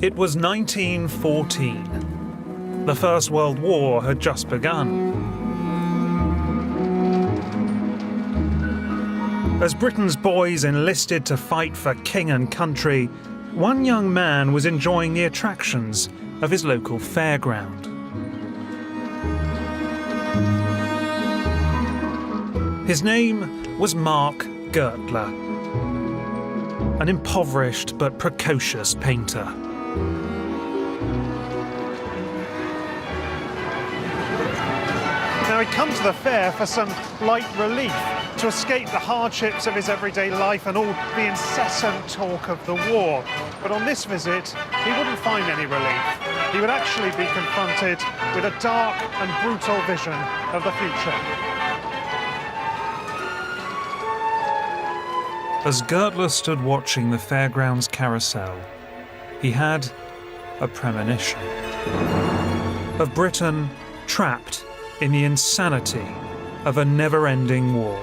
It was 1914. The First World War had just begun. As Britain's boys enlisted to fight for king and country, one young man was enjoying the attractions of his local fairground. His name was Mark Gertler, an impoverished but precocious painter. Now he'd come to the fair for some light relief, to escape the hardships of his everyday life and all the incessant talk of the war. But on this visit, he wouldn't find any relief. He would actually be confronted with a dark and brutal vision of the future. As Gertler stood watching the fairgrounds carousel, he had a premonition of Britain trapped in the insanity of a never-ending war.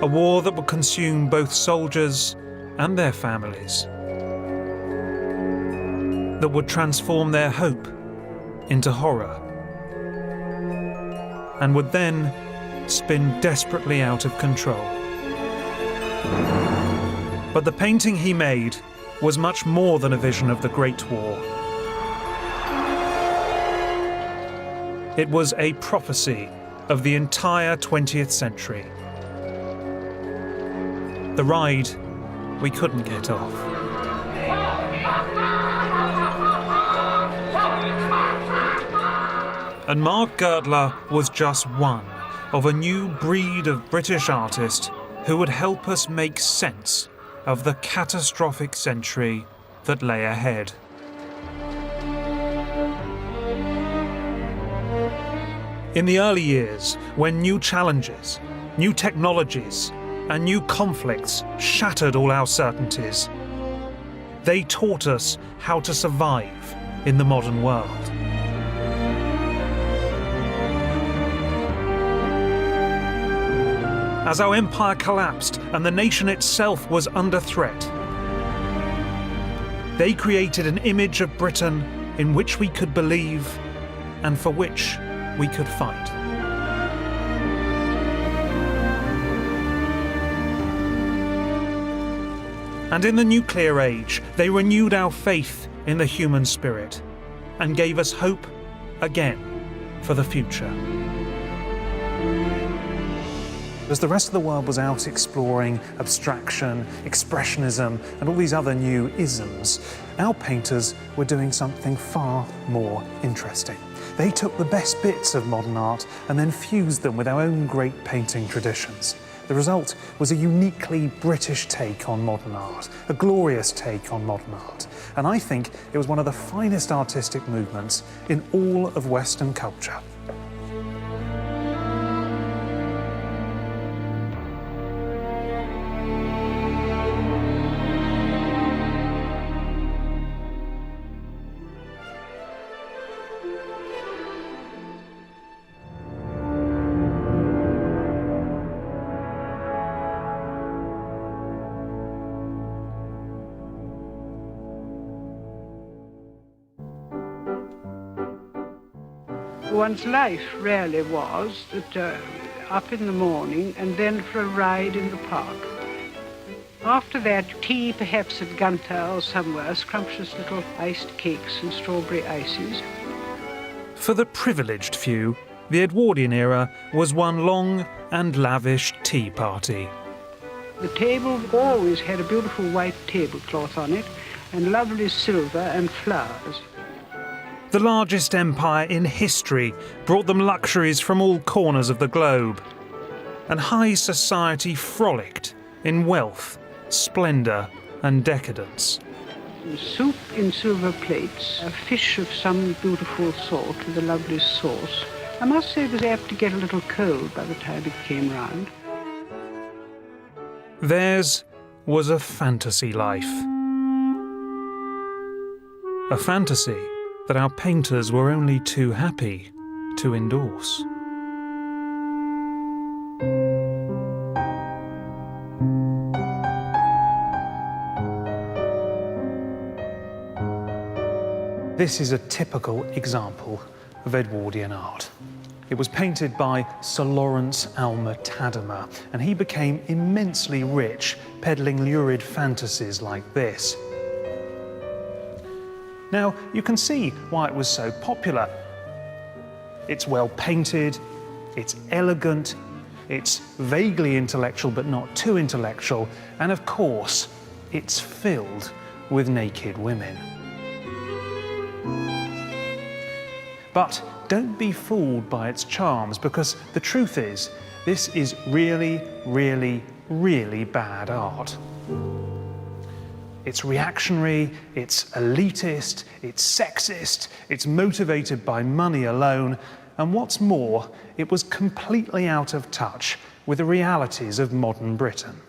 A war that would consume both soldiers and their families, that would transform their hope into horror, and would then spin desperately out of control. But the painting he made was much more than a vision of the Great War. It was a prophecy of the entire 20th century. The ride we couldn't get off. And Mark Gertler was just one of a new breed of British artist who would help us make sense of the catastrophic century that lay ahead. In the early years, when new challenges, new technologies, and new conflicts shattered all our certainties, they taught us how to survive in the modern world. As our empire collapsed and the nation itself was under threat, they created an image of Britain in which we could believe and for which we could fight. And in the nuclear age, they renewed our faith in the human spirit and gave us hope again for the future. As the rest of the world was out exploring abstraction, expressionism, and all these other new isms, our painters were doing something far more interesting. They took the best bits of modern art and then fused them with our own great painting traditions. The result was a uniquely British take on modern art, a glorious take on modern art. And I think it was one of the finest artistic movements in all of Western culture. One's life really was that up in the morning and then for a ride in the park. After that, tea perhaps at Gunter or somewhere, scrumptious little iced cakes and strawberry ices. For the privileged few, the Edwardian era was one long and lavish tea party. The table always had a beautiful white tablecloth on it and lovely silver and flowers. The largest empire in history brought them luxuries from all corners of the globe. And high society frolicked in wealth, splendour and decadence. Soup in silver plates, a fish of some beautiful sort with a lovely sauce. I must say it was apt to get a little cold by the time it came round. Theirs was a fantasy life. A fantasy that our painters were only too happy to endorse. This is a typical example of Edwardian art. It was painted by Sir Lawrence Alma-Tadema, and he became immensely rich peddling lurid fantasies like this. Now, you can see why it was so popular. It's well painted, it's elegant, it's vaguely intellectual but not too intellectual, and of course, it's filled with naked women. But don't be fooled by its charms, because the truth is, this is really, really, really bad art. It's reactionary, it's elitist, it's sexist, it's motivated by money alone, and what's more, it was completely out of touch with the realities of modern Britain.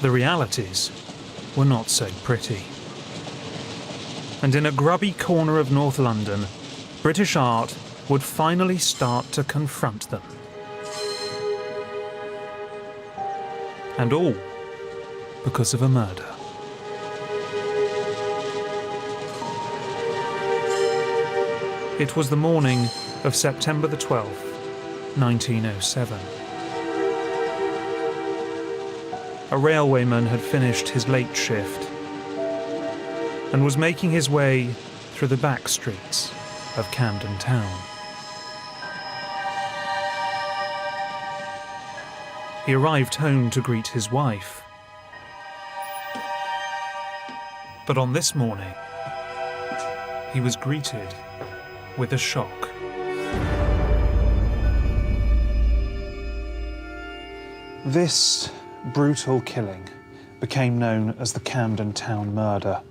The realities were not so pretty. And in a grubby corner of North London, British art would finally start to confront them. And all because of a murder. It was the morning of September the 12th, 1907. A railwayman had finished his late shift and was making his way through the back streets of Camden Town. He arrived home to greet his wife. But on this morning, he was greeted with a shock. This brutal killing became known as the Camden Town murder.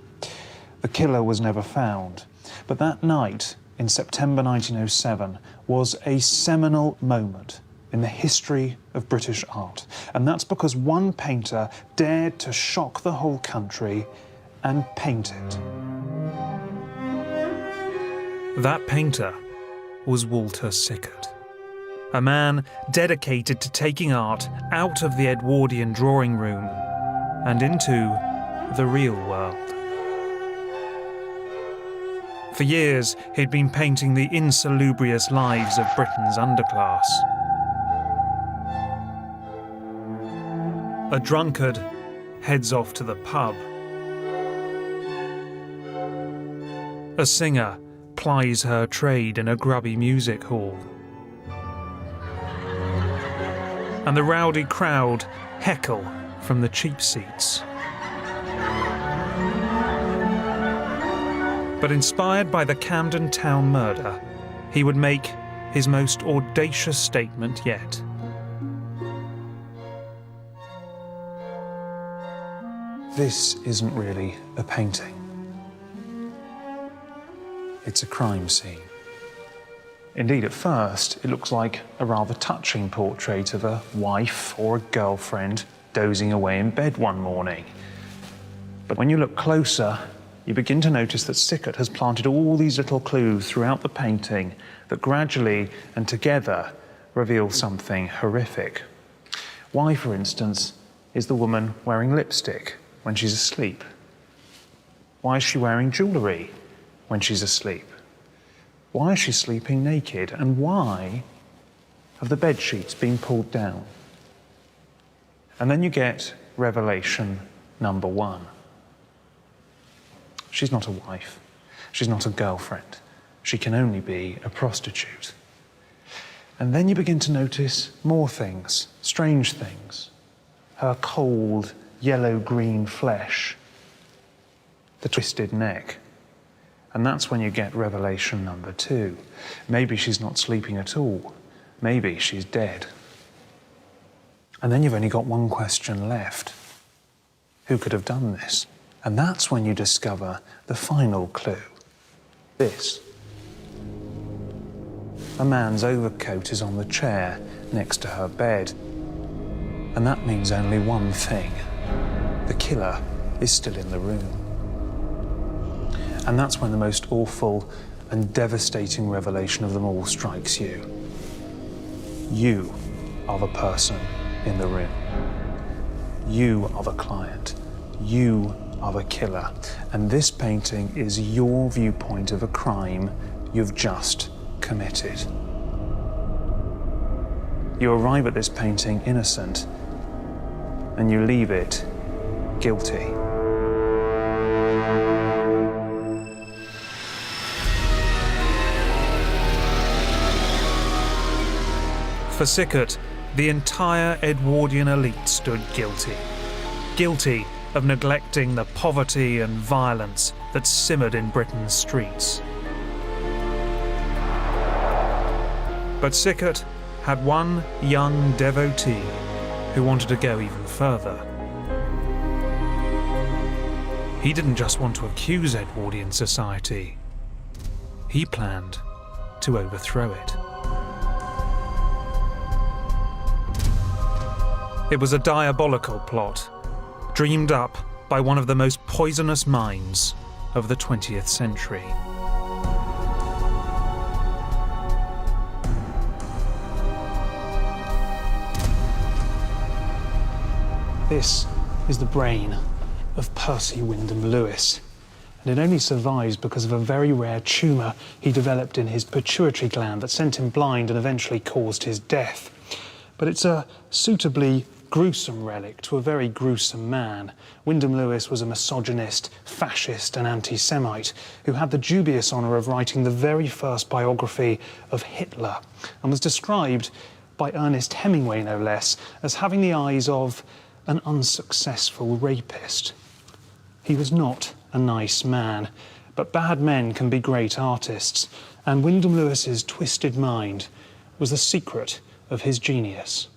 The killer was never found, but that night in September 1907 was a seminal moment in the history of British art, and that's because one painter dared to shock the whole country and paint it. That painter was Walter Sickert, a man dedicated to taking art out of the Edwardian drawing room and into the real world. For years, he'd been painting the insalubrious lives of Britain's underclass. A drunkard heads off to the pub. A singer plies her trade in a grubby music hall. And the rowdy crowd heckle from the cheap seats. But inspired by the Camden Town murder, he would make his most audacious statement yet. This isn't really a painting. It's a crime scene. Indeed, at first, it looks like a rather touching portrait of a wife or a girlfriend dozing away in bed one morning. But when you look closer, you begin to notice that Sickert has planted all these little clues throughout the painting that gradually and together reveal something horrific. Why, for instance, is the woman wearing lipstick when she's asleep? Why is she wearing jewellery when she's asleep? Why is she sleeping naked? And why have the bed sheets been pulled down? And then you get revelation number one. She's not a wife. She's not a girlfriend. She can only be a prostitute. And then you begin to notice more things, strange things. Her cold, yellow-green flesh, the twisted neck. And that's when you get revelation number two. Maybe she's not sleeping at all. Maybe she's dead. And then you've only got one question left. Who could have done this? And that's when you discover the final clue. This. A man's overcoat is on the chair next to her bed. And that means only one thing. The killer is still in the room. And that's when the most awful and devastating revelation of them all strikes you. You are the person in the room. You are the client. You are the killer. And this painting is your viewpoint of a crime you've just committed. You arrive at this painting innocent, and you leave it guilty. For Sickert, the entire Edwardian elite stood guilty. Guilty of neglecting the poverty and violence that simmered in Britain's streets. But Sickert had one young devotee who wanted to go even further. He didn't just want to accuse Edwardian society. He planned to overthrow it. It was a diabolical plot, dreamed up by one of the most poisonous minds of the 20th century. This is the brain of Percy Wyndham Lewis, and it only survives because of a very rare tumour he developed in his pituitary gland that sent him blind and eventually caused his death. But it's a suitably gruesome relic to a very gruesome man. Wyndham Lewis was a misogynist, fascist and anti-Semite who had the dubious honour of writing the very first biography of Hitler and was described by Ernest Hemingway, no less, as having the eyes of an unsuccessful rapist. He was not a nice man, but bad men can be great artists, and Wyndham Lewis's twisted mind was the secret of his genius.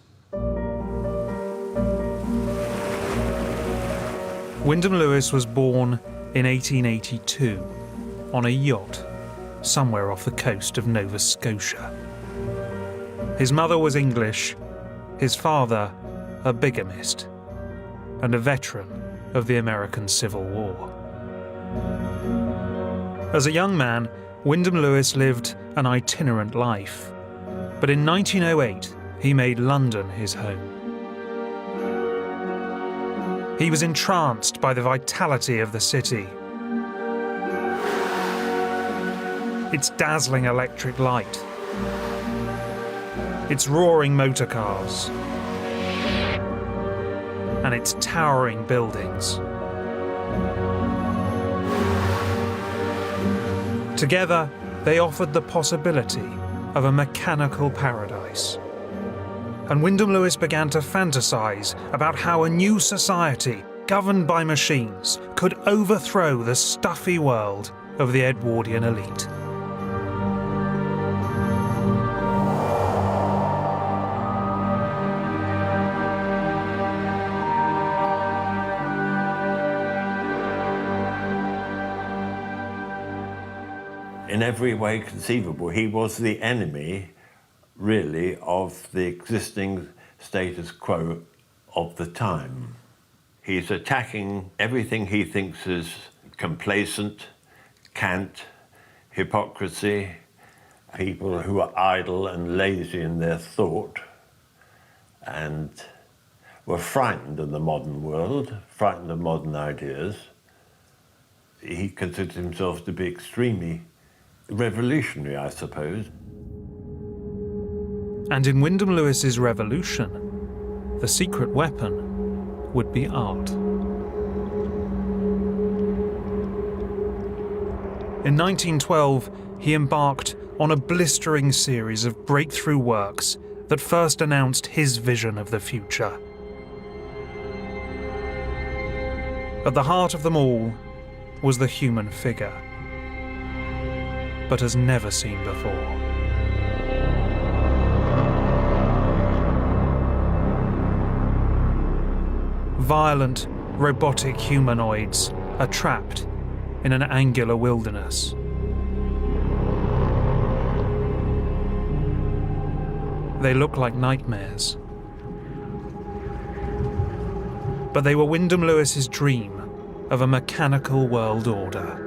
Wyndham Lewis was born in 1882 on a yacht somewhere off the coast of Nova Scotia. His mother was English, his father a bigamist, and a veteran of the American Civil War. As a young man, Wyndham Lewis lived an itinerant life, but in 1908 he made London his home. He was entranced by the vitality of the city. Its dazzling electric light, its roaring motor cars, and its towering buildings. Together, they offered the possibility of a mechanical paradise. And Wyndham Lewis began to fantasize about how a new society, governed by machines, could overthrow the stuffy world of the Edwardian elite. In every way conceivable, he was the enemy, really, of the existing status quo of the time. He's attacking everything he thinks is complacent, cant, hypocrisy, people who are idle and lazy in their thought and were frightened of the modern world, frightened of modern ideas. He considered himself to be extremely revolutionary, I suppose. And in Wyndham Lewis's revolution, the secret weapon would be art. In 1912, he embarked on a blistering series of breakthrough works that first announced his vision of the future. At the heart of them all was the human figure, but as never seen before. Violent, robotic humanoids are trapped in an angular wilderness. They look like nightmares. But they were Wyndham Lewis's dream of a mechanical world order.